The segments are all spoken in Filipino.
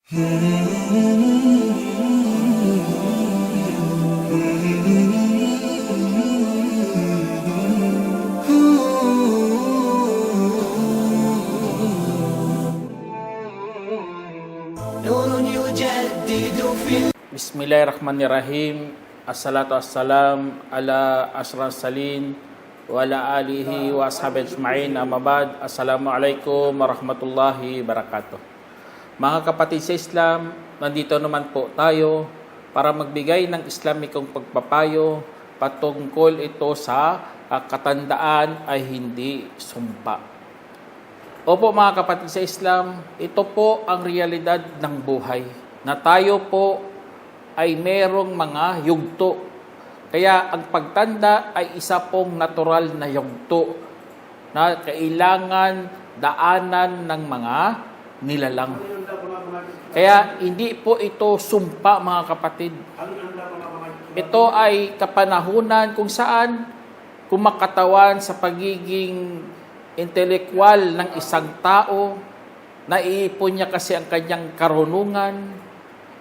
Bismillahirrahmanirrahim. Assalatu wassalam ala asyrafil salin wa ala alihi wa ashabihi ajma'in. Amma ba'd. Assalamualaikum warahmatullahi wabarakatuh. Mga kapatid sa Islam, nandito naman po tayo para magbigay ng Islamikong pagpapayo patungkol ito sa katandaan ay hindi sumpa. Opo mga kapatid sa Islam, ito po ang realidad ng buhay na tayo po ay merong mga yugto. Kaya ang pagtanda ay isa pong natural na yugto na kailangan daanan ng mga nilalang. Kaya hindi po ito sumpa mga kapatid. Ito ay kapanahunan kung saan kumakatawan sa pagiging intelekwal ng isang tao, naiipon niya kasi ang kanyang karunungan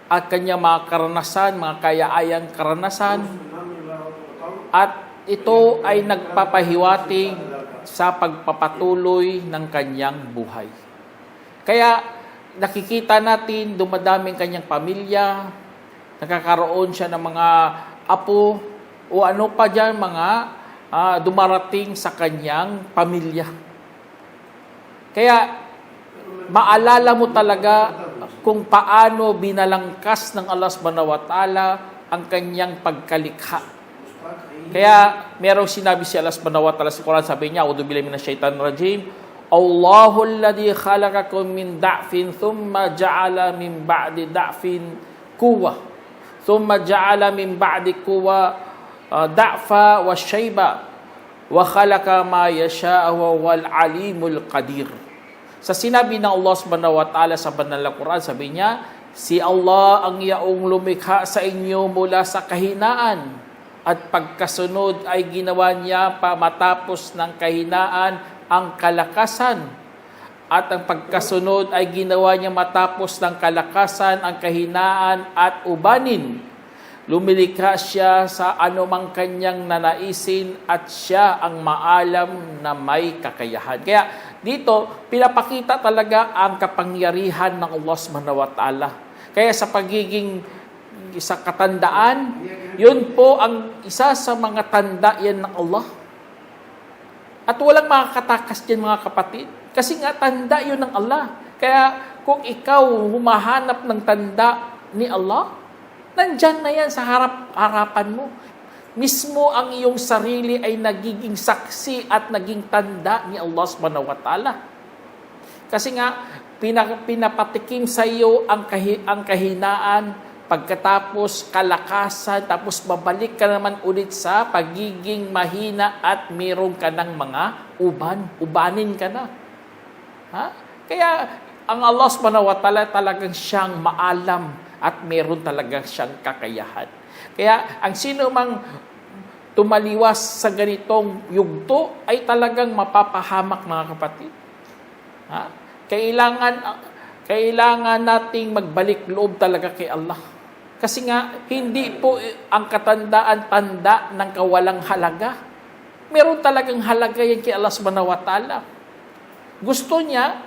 at kanyang mga karanasan, mga kayaayang karanasan, at ito ay nagpapahiwatig sa pagpapatuloy ng kanyang buhay. Kaya nakikita natin dumadaming kanyang pamilya, nakakaroon siya ng mga apo o ano pa dyan, mga dumarating sa kanyang pamilya. Kaya maalala mo talaga kung paano binalangkas ng Allah subhanahu wa ta'ala ang kanyang pagkalikha. Kaya merong sinabi si Allah subhanahu wa ta'ala sa Quran, sabi niya, A'udhu billahi minash shaitanir rajim, Allahu alladhi khalaqakum min da'fin thumma ja'ala min ba'di da'fin quwwah thumma ja'ala min ba'di quwwah da'fa wa shayba wa khalaqa ma yasha'u wal alimul qadir. Sa sinabi ng Allah subhanahu wa ta'ala sa banal na Quran, sabi niya, si Allah ang yaong lumikha sa inyo mula sa kahinaan at pagkasunod ay ginawa niya pa matapos ng kahinaan ang kalakasan at ang pagkasunod ay ginawa niya matapos ng kalakasan ang kahinaan at ubanin. Lumilikha siya sa anumang kanyang nanaisin at siya ang maalam na may kakayahan. Kaya dito, pinapakita talaga ang kapangyarihan ng Allah subhanahu wa ta'ala. Kaya sa pagiging sa katandaan, yun po ang isa sa mga tanda yan ng Allah. At walang makakatakas dyan mga kapatid. Kasi nga tanda yun ng Allah. Kaya kung ikaw humahanap ng tanda ni Allah, nandyan na yan sa harapan mo. Mismo ang iyong sarili ay nagiging saksi at naging tanda ni Allah subhanahu wa ta'ala. Kasi nga, pinapatikim sa iyo ang kahinaan, pagkatapos kalakasan, tapos babalik ka naman ulit sa pagiging mahina at meron ka ng mga ubanin ka na. Ha? Kaya ang Allah subhanahu wa ta'ala talagang siyang maalam at meron talagang siyang kakayahan. Kaya ang sino mang tumaliwas sa ganitong yugto ay talagang mapapahamak mga kapatid. Ha? Kailangan nating magbalik loob talaga kay Allah. Kasi nga, hindi po ang katandaan tanda ng kawalang halaga. Meron talagang halaga yan kay Allah subhanahu wa ta'ala. Gusto niya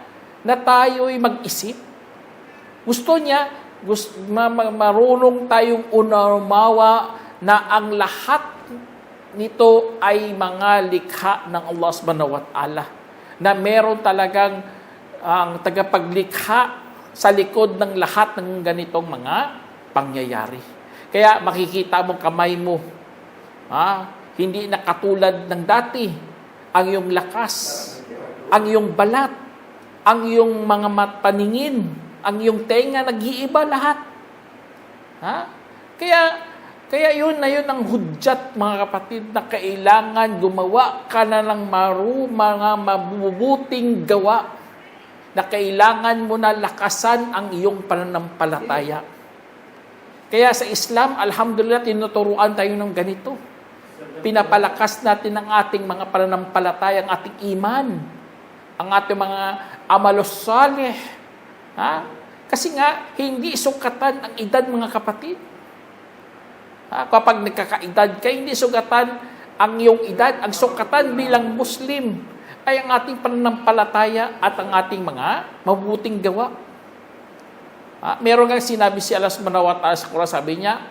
na tayo'y mag-isip. Gusto niya marunong tayong unawa na ang lahat nito ay mga likha ng Allah subhanahu wa ta'ala. Na meron talagang ang tagapaglikha sa likod ng lahat ng ganitong mga pangyayari. Kaya makikita mo kamay mo, hindi na katulad ng dati. Ang iyong lakas, ang iyong balat, ang iyong mga paningin, ang iyong tenga, nag-iiba lahat. Kaya yun ang hudyat mga kapatid na kailangan gumawa ka na ng mga mabubuting gawa na kailangan mo na lakasan ang iyong pananampalataya. Kaya sa Islam, alhamdulillah, tinuturuan tayo ng ganito. Pinapalakas natin ang ating mga pananampalataya, ang ating iman, ang ating mga amalos salih. Kasi nga, hindi sukatan ang edad, mga kapatid. Kapag nagkakaedad ka, hindi sukatan ang iyong edad. Ang sukatan bilang Muslim ay ang ating pananampalataya at ang ating mga mabuting gawa. Meron nga sinabi si Allah subhanahu wa ta'ala sa Quran, sabi niya,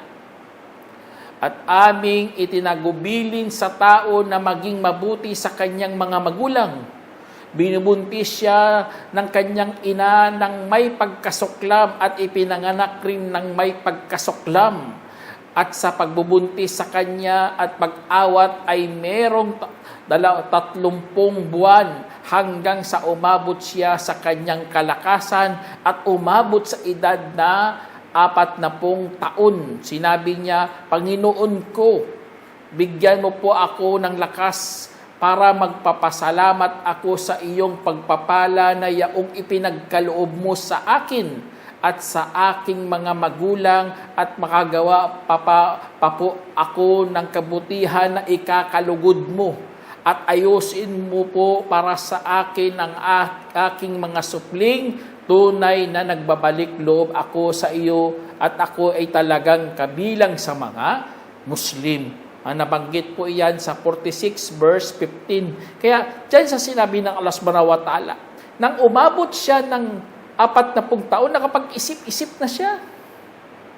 at aming itinagubilin sa tao na maging mabuti sa kanyang mga magulang. Binubuntis siya ng kanyang ina ng may pagkasuklam at ipinanganak rin ng may pagkasuklam. At sa pagbubuntis sa kanya at pag-awat ay merong 30 buwan hanggang sa umabot siya sa kanyang kalakasan at umabot sa edad na 40 taon. Sinabi niya, Panginoon ko, bigyan mo po ako ng lakas para magpapasalamat ako sa iyong pagpapala na yaong ipinagkaloob mo sa akin at sa aking mga magulang at makagawa pa po ako ng kabutihan na ikakalugod mo at ayusin mo po para sa akin ang aking mga supling. Tunay na nagbabalik loob ako sa iyo at ako ay talagang kabilang sa mga Muslim. Nabanggit po iyan sa 46 verse 15. Kaya dyan sa sinabi ng Allah subhanahu wa ta'ala, nang umabot siya ng 40 taon, nakapag-isip-isip na siya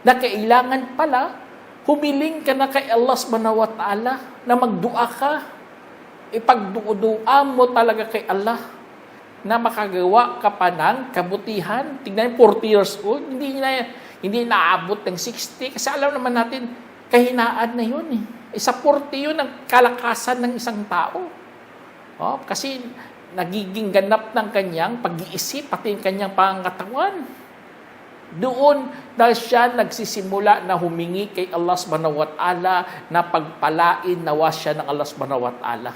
na kailangan pala humiling ka na kay Allah subhanahu wa ta'ala na magdua ka. Ipagdua mo talaga kay Allah na makagawa ka pa ng kabutihan. Tignan, 40 years old, hindi naabot ng 60. Kasi alam naman natin, kahinaan na yun. Sa 40 yun ang kalakasan ng isang tao. Kasi nagiging ganap ng kanyang pag-iisip, pati yung kanyang pangatawan. Doon na siya nagsisimula na humingi kay Allah subhanahu wa ta'ala na pagpalain nawa siya ng Allah subhanahu wa ta'ala.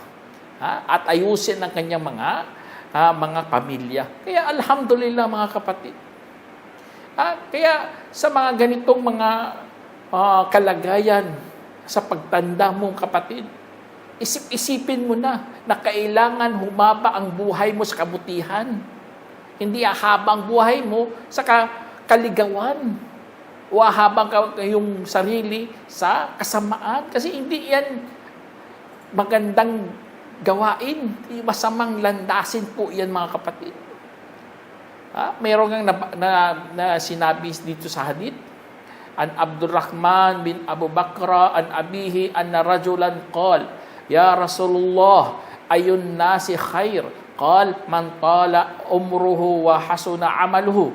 At ayusin ang kanyang mga pamilya. Kaya alhamdulillah mga kapatid. Kaya sa mga ganitong mga kalagayan sa pagtanda mo kapatid, isip-isipin mo na kailangan humaba ang buhay mo sa kabutihan. Hindi ahaba ang buhay mo sa kaligawan o ahabang yung sarili sa kasamaan. Kasi hindi yan magandang gawain, masamang landasin po yan mga kapatid. Mayroon nga sinabi dito sa hadith, an Abdurrahman bin Abu Bakra an abihi anna rajulan qal, ya Rasulullah, ayun nasi khair? Qal, man tala umruhu wa hasuna amaluhu.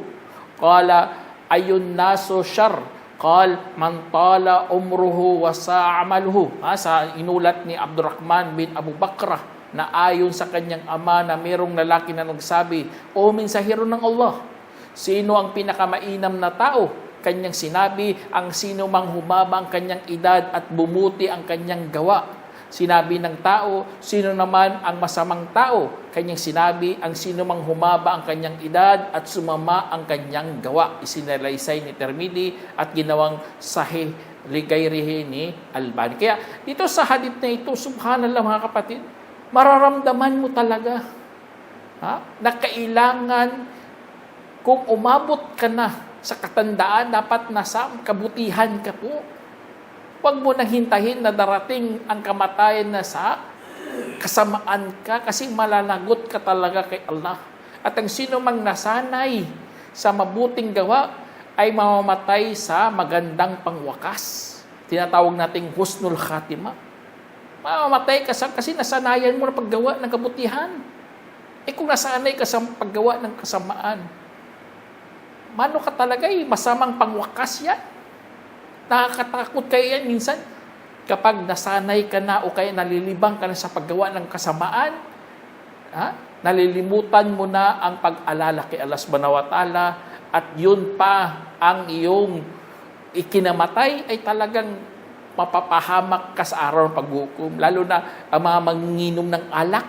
Qala, ayun nasu shar? Qal, man tala umruhu wa sa'amaluhu. Sa inulat ni Abdurrahman bin Abu Bakra na ayon sa kanyang ama na mayroong lalaki na nagsabi, O mensahero ng Allah, sino ang pinakamainam na tao? Kanyang sinabi, ang sino mang humaba ang kanyang edad at bumuti ang kanyang gawa. Sinabi ng tao, sino naman ang masamang tao? Kanyang sinabi, ang sino mang humaba ang kanyang edad at sumama ang kanyang gawa. Isinalaysay ni Tirmidhi at ginawang sahih ligayrihi ni Albani. Kaya dito sa hadith na ito, subhanallah mga kapatid, mararamdaman mo talaga na kailangan kung umabot ka na sa katandaan, dapat nasa kabutihan ka po. Huwag mo nang hintahin na darating ang kamatayan na sa kasamaan ka kasi malalagot ka talaga kay Allah. At ang sino mang nasanay sa mabuting gawa ay mamamatay sa magandang pangwakas. Tinatawag nating husnul khatimah. Mamamatay ka kasi nasanayan mo na paggawa ng kabutihan. Kung nasanay ka sa paggawa ng kasamaan, mano ka talaga masamang pangwakas yan. Nakakatakot kayo yan minsan kapag nasanay ka na o kaya nalilibang ka na sa paggawa ng kasamaan, nalilimutan mo na ang pag-alala kay Allah subhanahu wa ta'ala at yun pa ang iyong ikinamatay ay talagang mapapahamak ka sa araw ng paghukom. Lalo na ang mga manginginom ng alak.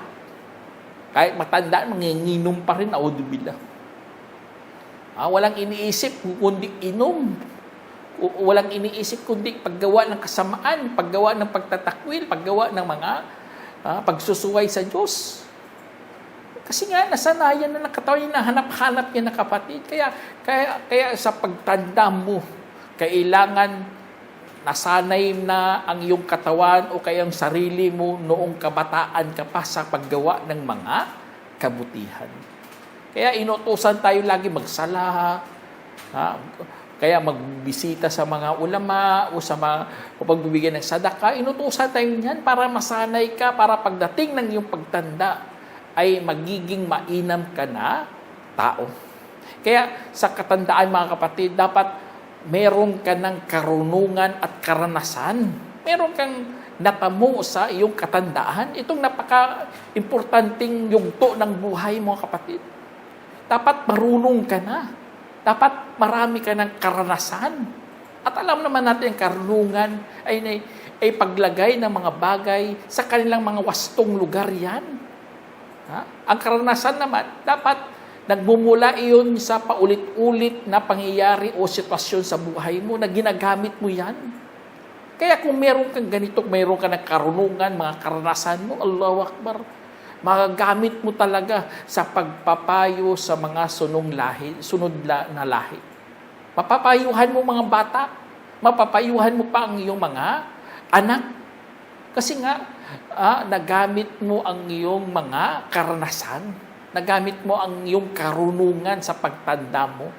Kahit matandaan, manginginom pa rin, audibillah. Walang iniisip kundi inom. Walang iniisip kundi paggawa ng kasamaan, paggawa ng pagtatakwil, paggawa ng mga pagsusuway sa Diyos. Kasi nga, nasanayan na ng katawan niya, hanap-hanap niya na kapatid. Kaya sa pagtanda mo, kailangan nasanay na ang iyong katawan o kaya ang sarili mo noong kabataan ka pa sa paggawa ng mga kabutihan. Kaya inutusan tayo lagi magsala, kaya magbisita sa mga ulama o sa mga pagbibigay ng sadaka, inutusan tayo niyan para masanay ka, para pagdating ng iyong pagtanda, ay magiging mainam ka na tao. Kaya sa katandaan mga kapatid, dapat meron ka ng karunungan at karanasan. Meron kang natamo sa iyong katandaan. Itong napaka-importanting yugto ng buhay mga kapatid. Dapat marunong ka na. Dapat marami ka ng karanasan. At alam naman natin ang karunungan ay paglagay ng mga bagay sa kanilang mga wastong lugar yan. Ang karanasan naman, dapat nagmumula iyon sa paulit-ulit na pangyayari o sitwasyon sa buhay mo na ginagamit mo yan. Kaya kung meron kang ganito, meron ka ng karunungan, mga karanasan mo, Allahu Akbar, magagamit mo talaga sa pagpapayo sa mga sunod na lahi. Mapapayuhan mo mga bata, mapapayuhan mo pa ang iyong mga anak. Kasi nga, nagamit mo ang iyong mga karanasan, nagamit mo ang iyong karunungan sa pagtanda mo.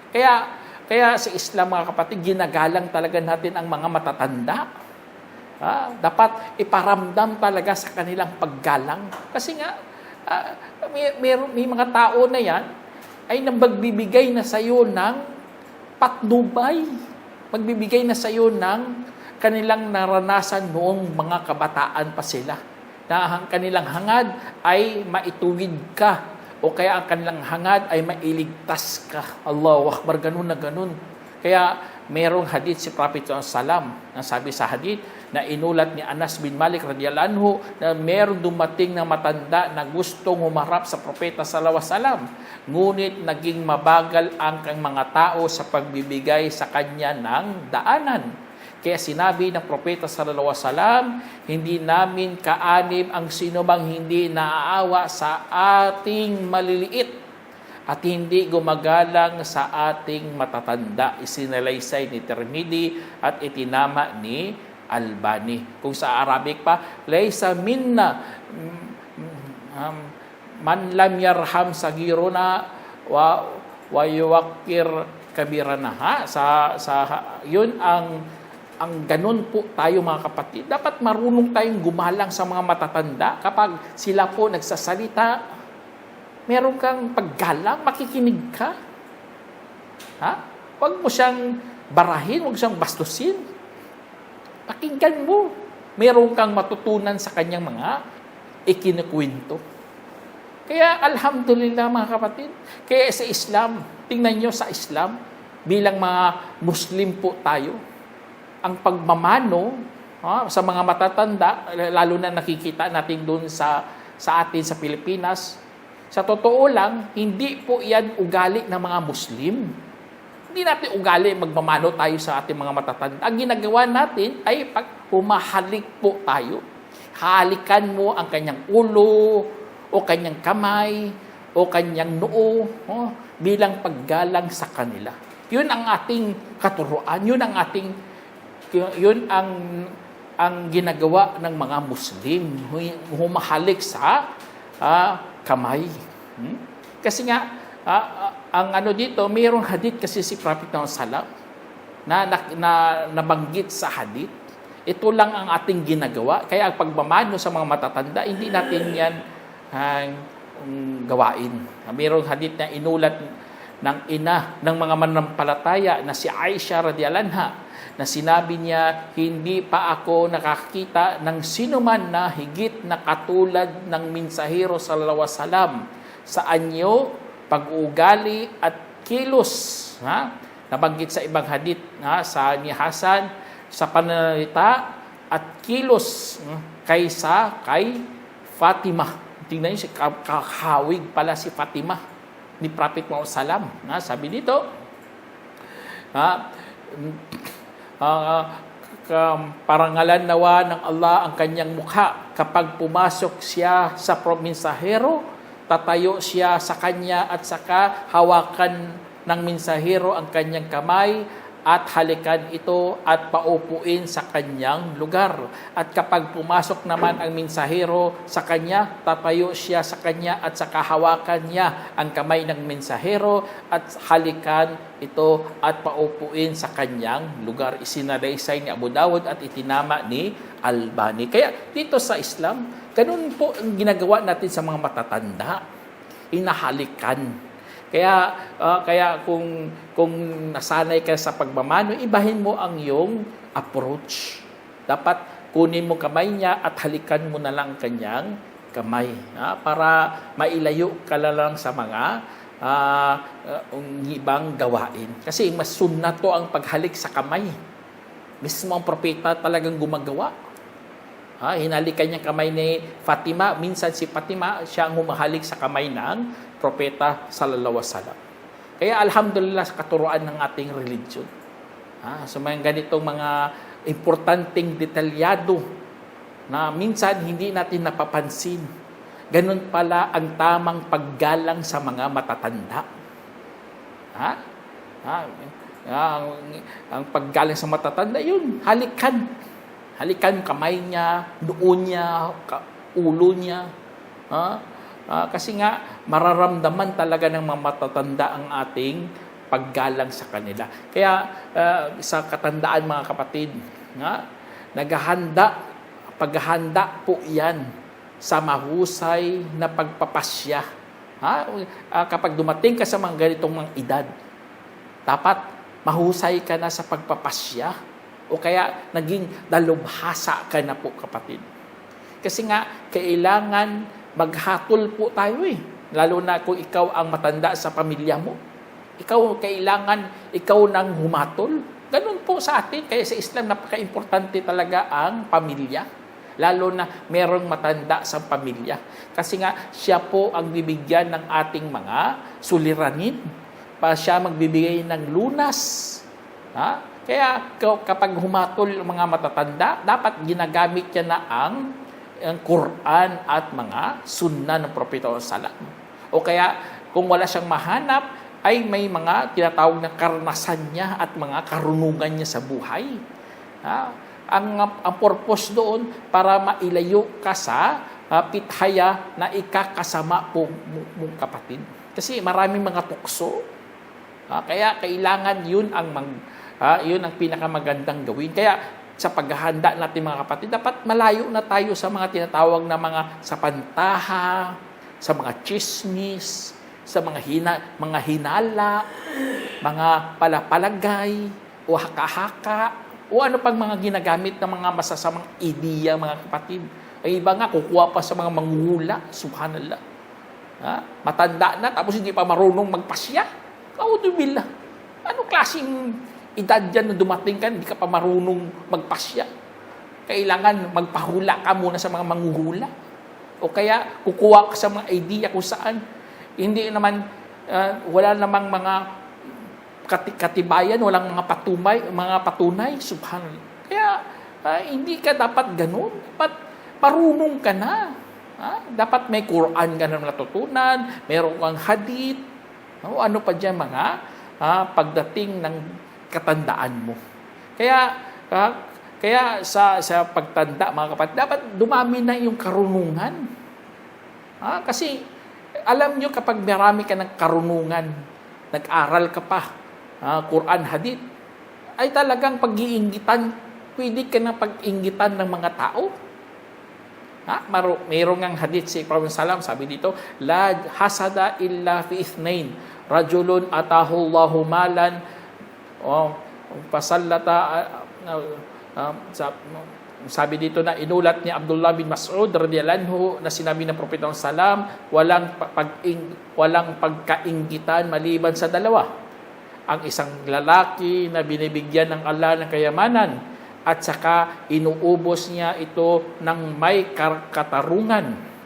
Kaya sa Islam mga kapatid, ginagalang talaga natin ang mga matatanda. Dapat iparamdam talaga sa kanilang paggalang. Kasi nga, may mga tao na yan ay nagbibigay na sa iyo ng patnubay. Magbibigay na sa iyo ng kanilang naranasan noong mga kabataan pa sila. Na ang kanilang hangad ay maituwid ka o kaya ang kanilang hangad ay mailigtas ka. Allahu Akbar, ganun na ganun. Kaya merong hadith si Prophet Salam na sabi sa hadith na inulat ni Anas bin Malik radhiyallahu anhu na merong dumating na matanda na gustong humarap sa Propeta sallallahu alaihi wasallam. Ngunit naging mabagal ang mga tao sa pagbibigay sa kanya ng daanan. Kaya sinabi ng Propeta sallallahu alaihi wasallam, hindi namin kaanib ang sinumang hindi naaawa sa ating maliliit at hindi gumagalang sa ating matatanda. Isinalaysay ni Tirmidhi at itinama ni Albani. Kung sa Arabic pa, laysa minna man lam yarham sagiruna wa yuwaqqir kabirana. Yun ang ganun po tayo mga kapatid. Dapat marunong tayong gumalang sa mga matatanda. Kapag sila po nagsasalita, meron kang paggalang, makikinig ka. Huwag mo siyang barahin, huwag siyang bastusin. Pakinggan mo. Meron kang matutunan sa kanyang mga ikinikwento. Kaya alhamdulillah mga kapatid. Kaya sa Islam, tingnan nyo sa Islam, bilang mga Muslim po tayo, ang pagmamano sa mga matatanda, lalo na nakikita natin doon sa atin sa Pilipinas, sa totoo lang, hindi po yan ugali ng mga Muslim. Hindi natin ugali magmamano tayo sa ating mga matatanda. Ang ginagawa natin ay pag humahalik po tayo, halikan mo ang kanyang ulo, o kanyang kamay, o kanyang noo, bilang paggalang sa kanila. Yun ang ating katuruan, yun ang ginagawa ng mga Muslim, humahalik sa kamay. Kasi nga, ang dito, mayroong hadith kasi si Prophet Salam na nabanggit sa hadith. Ito lang ang ating ginagawa. Kaya ang pagmamano sa mga matatanda, hindi natin yan gawain. Mayroong hadith na inulat ng ina ng mga manampalataya na si Aisha radhiyallahu anha, na sinabi niya, hindi pa ako nakakita ng sinuman na higit na katulad ng mensahero sallallahu alaihi wasallam sa anyo, pag-uugali at kilos. Nabanggit sa ibang hadith sa ni Hasan, sa pananalita at kilos kaysa kay Fatima. Tingnan niyo, kakawig pala si Fatima ni Prophet Muhammad Salam. Sabi dito, parangalan nawa ng Allah ang kanyang mukha kapag pumasok siya sa mensahero tatayo siya sa kanya at saka hawakan ng mensahero ang kanyang kamay at halikan ito at paupuin sa kanyang lugar. At kapag pumasok naman ang mensahero sa kanya, tatayo siya sa kanya at saka hawakan niya ang kamay ng mensahero at halikan ito at paupuin sa kanyang lugar. Isinalaysay ni Abu Dawud at itinama ni Albani. Kaya dito sa Islam, ganun po ang ginagawa natin sa mga matatanda. Inahalikan. Kaya kung nasanay ka sa pagmamano, ibahin mo ang iyong approach. Dapat kunin mo kamay niya at halikan mo na lang kanyang kamay. Para mailayo ka lang sa mga ibang gawain. Kasi mas sunnah to ang paghalik sa kamay. Mismo ang propeta talagang gumagawa. Hinalikan niya kamay ni Fatima. Minsan si Fatima, siya ang humahalik sa kamay ng propeta sallallahu alaihi wasallam. Kaya alhamdulillah sa katuruan ng ating religion. So mga ganitong mga importanteng detalyado na minsan hindi natin napapansin. Ganun pala ang tamang paggalang sa mga matatanda. Ang paggalang sa matatanda, yun, halikan. Halikan kamay niya, noon niya, ulo niya. Kasi nga, mararamdaman talaga ng mga matatanda ang ating paggalang sa kanila. Kaya, sa katandaan mga kapatid, paghahanda po yan sa mahusay na pagpapasya. Kapag dumating ka sa mga ganitong mga edad, dapat mahusay ka na sa pagpapasya. O kaya naging dalubhasa ka na po kapatid. Kasi nga, kailangan maghatol po tayo Lalo na kung ikaw ang matanda sa pamilya mo. Ikaw nang humatol. Ganun po sa atin. Kaya sa Islam, napaka-importante talaga ang pamilya. Lalo na merong matanda sa pamilya. Kasi nga, siya po ang bibigyan ng ating mga suliranin. Siya magbibigay ng lunas. Kaya kapag humatol ang mga matatanda, dapat ginagamit niya na ang Quran at mga sunna ng Propeta Sallam. O kaya kung wala siyang mahanap, ay may mga tinatawag na karanasan niya at mga karunungan niya sa buhay. Ang purpose doon para mailayo ka sa pithaya na ikakasama po mong kapatid. Kasi maraming mga tukso. Kaya kailangan yun ang pinakamagandang gawin. Kaya sa paghahanda natin mga kapatid, dapat malayo na tayo sa mga tinatawag na mga sapantaha, sa mga chismis, sa mga hinala, mga palapalagay, o haka-haka, o ano pang mga ginagamit ng mga masasamang ideya mga kapatid. Ay iba nga, kukuha pa sa mga manghula, subhanallah. Matanda na, tapos hindi pa marunong magpasya. Audubillah. Anong klaseng edad dyan na dumating ka, hindi ka pa marunong magpasya? Kailangan magpahula ka muna sa mga manghuhula. O kaya, kukuha ka sa mga idea kung saan. Hindi naman, wala namang mga katibayan, walang mga patunay, subhanallah. Kaya, hindi ka dapat ganun. Dapat marunong ka na. Dapat may Quran ka na natutunan, meron kang hadith, o ano pa dyan mga pagdating ng katandaan mo. Kaya sa pagtanda, mga kapatid, dapat dumami na yung karunungan. Kasi, alam nyo, kapag marami ka ng karunungan, nag-aral ka pa, Quran, hadith, ay talagang pag-iinggitan, pwede ka na pag-inggitan ng mga tao. Mayroong ang hadith si Prophet Salam, sabi dito, la hasada illa fi ithnain, rajulun atahu Allahu malan, pasallata, sabi dito na inulat ni Abdullah bin Mas'ud radhiyallahu anhu na sinabi ng Propeta Salam, walang pagkainggitan maliban sa dalawa. Ang isang lalaki na binibigyan ng Allah ng kayamanan at saka inuubos niya ito ng may katarungan.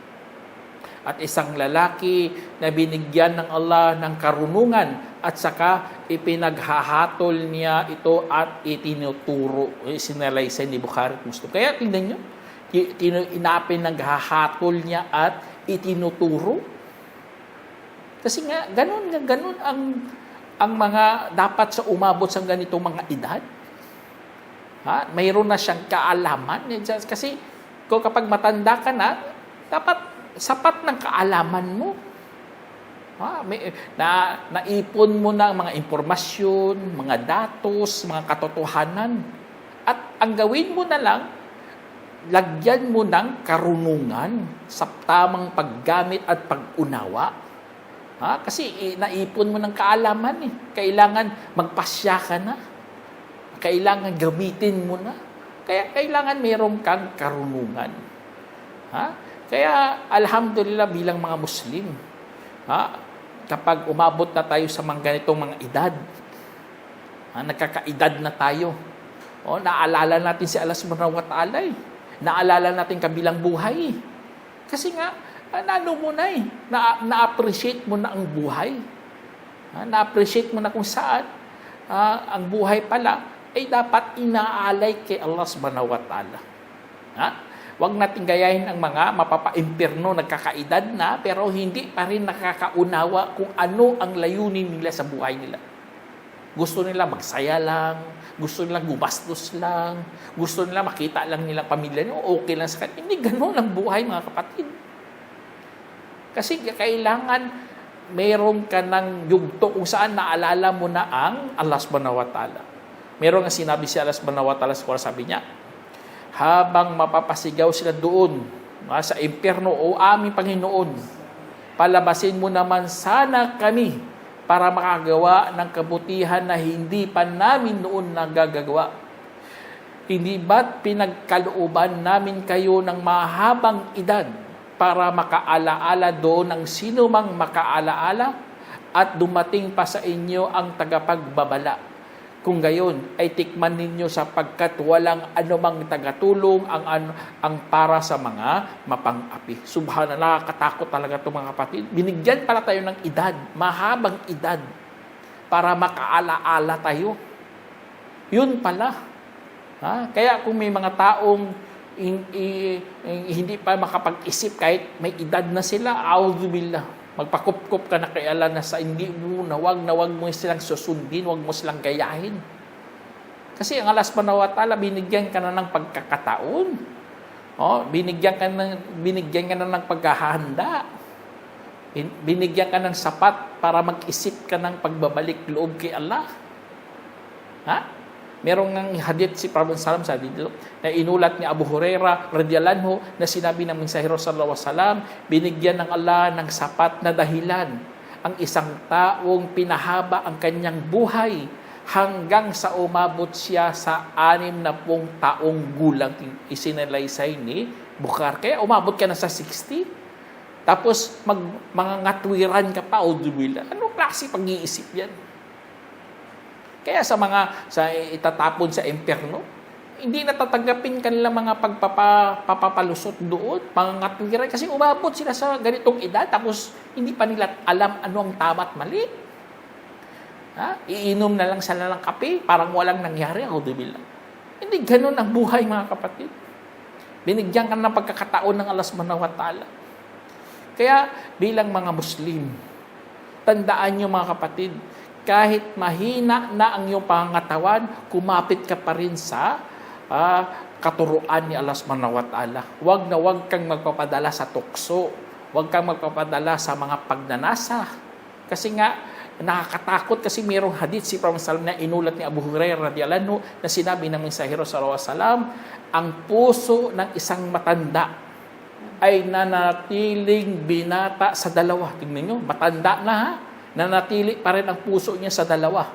At isang lalaki na binigyan ng Allah ng karunungan at saka ipinaghahatol niya ito at itinuturo. Sinalaysay ni Bukhari at Muslim. Kaya tingnan nyo, inapin naghahatol niya at itinuturo. Kasi nga, ganun ang mga dapat sa umabot sa ganitong mga edad. Mayroon na siyang kaalaman. Kasi kung kapag matanda ka na, dapat sapat ng kaalaman mo. Naipon mo na ang mga impormasyon, mga datos, mga katotohanan. At ang gawin mo na lang, lagyan mo ng karunungan sa tamang paggamit at pag-unawa. Kasi naipon mo ng kaalaman. Kailangan magpasya ka na. Kailangan gamitin mo na. Kaya kailangan meron kang karunungan. Kaya alhamdulillah bilang mga Muslim, kapag umabot na tayo sa mga ganitong mga edad, nagkakaedad na tayo, naalala natin si Allah subhanahu wa ta'ala, naalala natin kabilang buhay. Kasi nga, na-appreciate mo na ang buhay. Na-appreciate mo na kung saan ang buhay pala ay dapat inaalay kay Allah subhanahu wa ta'ala. Huwag natin gayahin ang mga mapapa-impierno, nagkakaedad na, pero hindi pa rin nakakaunawa kung ano ang layunin nila sa buhay nila. Gusto nila magsaya lang, gusto nila gumastos lang, gusto nila makita lang nilang pamilya nila, okay lang sa kanila. Hindi ganun ang buhay, mga kapatid. Kasi kailangan meron ka ng yugto kung saan naalala mo na ang Allah subhanahu wa ta'ala. Meron nga sinabi si Allah subhanahu wa ta'ala sa Quran, sabi niya, habang mapapasigaw sila doon sa impyerno, o aming Panginoon, palabasin mo naman sana kami para makagawa ng kabutihan na hindi pa namin noon nagagawa. Hindi ba't pinagkalooban namin kayo ng mahabang edad para makaalaala doon ng sino mang makaalaala at dumating pa sa inyo ang tagapagbabala? Kung gayon ay tikman ninyo sapagkat walang anumang tagatulong ang para sa mga mapang-api. Subhanallah, nakakatakot talaga ito mga kapatid. Binigyan pala tayo ng edad, mahabang edad, para makaalaala tayo. Yun pala. Kaya kung may mga taong hindi pa makapag-isip kahit may edad na sila, a'udzubillah. Magpakup-kup ka na kay Allah na sa hindi mo na wag mo silang susundin, wag mo silang gayahin. Kasi ang Allah subhanahu wa ta'ala, binigyan ka na ng pagkakataon. Binigyan ka na ng paghahanda. Binigyan ka ng sapat para mag-isip ka ng pagbabalik loob kay Allah. Merong ng hadith si Prophet sallallahu alaihi wasallam na inulat ni Abu Hurairah radhiyallahu anhu na sinabi ng mensahero sallallahu alaihi wasallam, binigyan ng Allah ng sapat na dahilan ang isang taong pinahaba ang kanyang buhay hanggang sa umabot siya sa 60 taong gulang. Isinalaysay ni Bukhari. Kaya umabot ka na sa 60, tapos mga ngatwiran ka pa, anong klase pag-iisip yan? Kaya sa itatapon sa impyerno, hindi natatanggapin kanilang mga pagpapalusot doon, mga ngatwiran, kasi umabot sila sa ganitong edad, tapos hindi pa nila alam ano ang tama at mali. Iinom na lang sila ng kape, parang walang nangyari, Hindi ganun ang buhay, mga kapatid. Binigyan ka ng pagkakataon ng Allah subhanahu wa ta'ala. Kaya bilang mga Muslim, tandaan nyo mga kapatid, kahit mahina na ang iyong pangangatawan, kumapit ka pa rin sa katuruan ni Allah subhanahu wa ta'ala. Huwag kang magpapadala sa tukso. Huwag kang magpapadala sa mga pagnanasa. Kasi nga, nakakatakot kasi mayroong hadith si Prophet sallallahu alaihi wasallam na inulat ni Abu Hurairah radhiyallahu anhu na sinabi ng mensahero sallallahu alaihi wasallam, ang puso ng isang matanda ay nanatiling binata sa dalawa. Tingnan nyo, matanda na nanatili pa rin ang puso niya sa dalawa.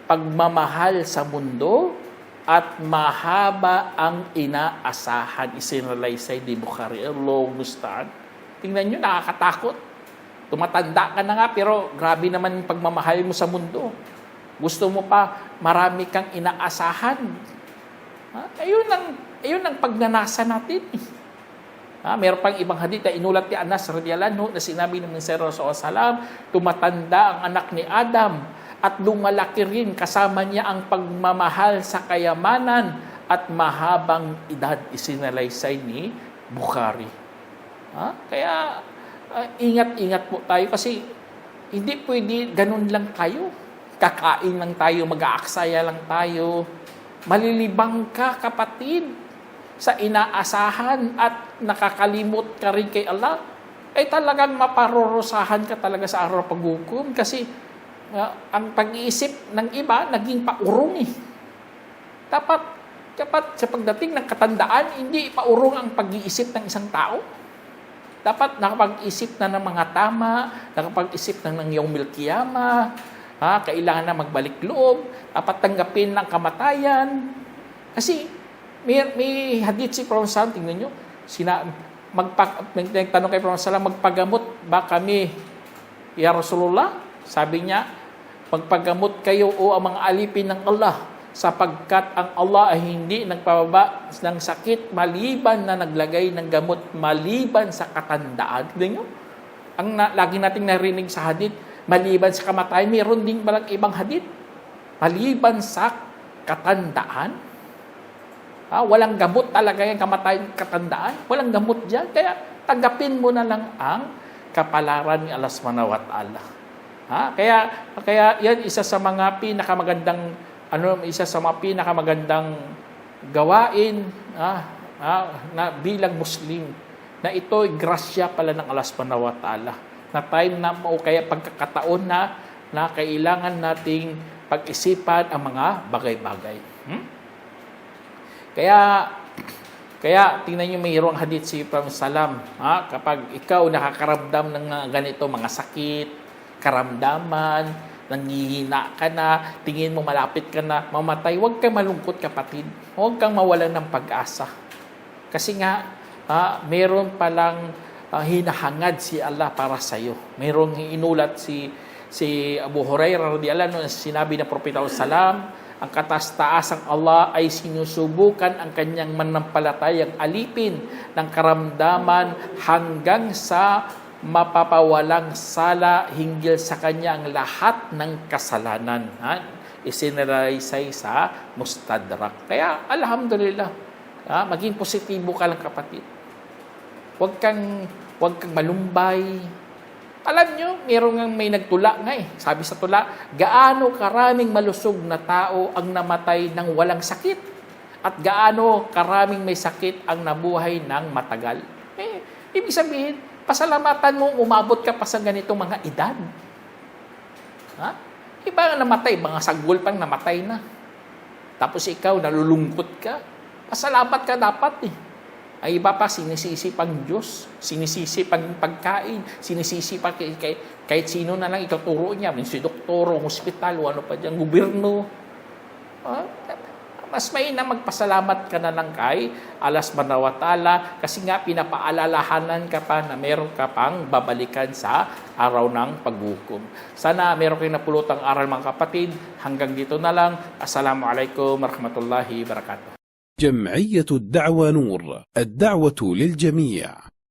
Pagmamahal sa mundo at mahaba ang inaasahan. Isinalaysay ni Bukhari. Allahu musta'an. Tingnan nyo, nakakatakot. Tumatanda ka na nga, pero grabe naman yung pagmamahal mo sa mundo. Gusto mo pa, marami kang inaasahan. Ayun ang pagnanasa natin. Meron pang ibang hadith na inulat ni Anas radhiyallahu anhu na sinabi ng Mensahero sallallahu alaihi wasallam, tumatanda ang anak ni Adam at lumalaki rin kasama niya ang pagmamahal sa kayamanan at mahabang edad. Isinalaysay ni Bukhari. Kaya ingat-ingat po tayo kasi Hindi pwede ganun lang tayo. Kakain lang tayo, mag-aaksaya lang tayo. Malilibang ka, kapatid, sa inaasahan at nakakalimot ka rin kay Allah. Ay talagang maparurusahan ka talaga sa araw paghukom kasi ang pag-iisip ng iba naging paurong eh. Dapat sa pagdating ng katandaan, hindi paurong ang pag-iisip ng isang tao. Dapat nakapag-isip na ng mga tama, nakapag-isip na ng Yaumil Qiyamah, kailangan na magbalik loob, dapat tanggapin ng kamatayan. Kasi may hadith si Prophet Sallam, tingnan nyo, nagtanong kay Prophet Sallam, magpagamot ba kami, Ya Rasulullah? Sabi niya, magpagamot kayo o ang mga alipin ng Allah, sapagkat ang Allah ay hindi nagpababa ng sakit maliban na naglagay ng gamot maliban sa katandaan. Tignan nyo? Lagi nating narinig sa hadith, maliban sa kamatayan, mayroon din balang ibang hadith. Maliban sa katandaan. Walang gamot talaga yung kamatayan, katandaan. Walang gamot dyan. Kaya tanggapin mo na lang ang kapalaran ni Allah subhanahu wa ta'ala. Kaya yan isa sa mga pinakamagandang gawain na bilang Muslim, na ito'y grasya pala ng Allah subhanahu wa ta'ala, na time na o kaya pagkakataon na kailangan nating pag-isipan ang mga bagay-bagay. Kaya tingnan niyo, mayroong hadith si Prophet Salam, kapag ikaw nakakaramdam ng ganito mga sakit, karamdaman, nanghihina ka na, tingin mo malapit ka na mamatay, huwag kang malungkot, kapatid. Huwag kang mawalan ng pag-asa. Kasi nga, meron palang hinahangad si Allah para sa iyo. Mayroong inulat si Abu Hurairah radhiyallahu anhu, sinabi ng Propeta Sallam, ang kataas-taasang Allah ay sinusubukan ang kanyang manampalatayang alipin ng karamdaman hanggang sa mapapawalang sala hinggil sa kanya ang lahat ng kasalanan. Isinalaysay sa Mustadrak. Kaya, alhamdulillah, maging positibo ka lang, kapatid. Huwag kang malumbay. Alam nyo, may nagtula nga eh. Sabi sa tula, gaano karaming malusog na tao ang namatay ng walang sakit at gaano karaming may sakit ang nabuhay ng matagal. Ibig sabihin, pasalamatan mo umabot ka pa sa ganitong mga edad. Iba nga namatay, mga saggol pang namatay na. Tapos ikaw, nalulungkot ka. Pasalamat ka dapat eh. Ay iba pa, sinisisi pang Diyos, sinisisi pang pagkain, sinisisi pa kahit sino na lang ituturo niya, si doktoro, hospital, o ano pa dyan, gobyerno. Mas may na magpasalamat ka na lang kay Allah subhanahu wa ta'ala kasi nga pinapaalalahanan ka pa na meron ka pang babalikan sa araw ng paghukom. Sana meron kayong napulutang aral, mga kapatid. Hanggang dito na lang. Assalamualaikum warahmatullahi wabarakatuh. جمعية الدعوة نور، الدعوة للجميع.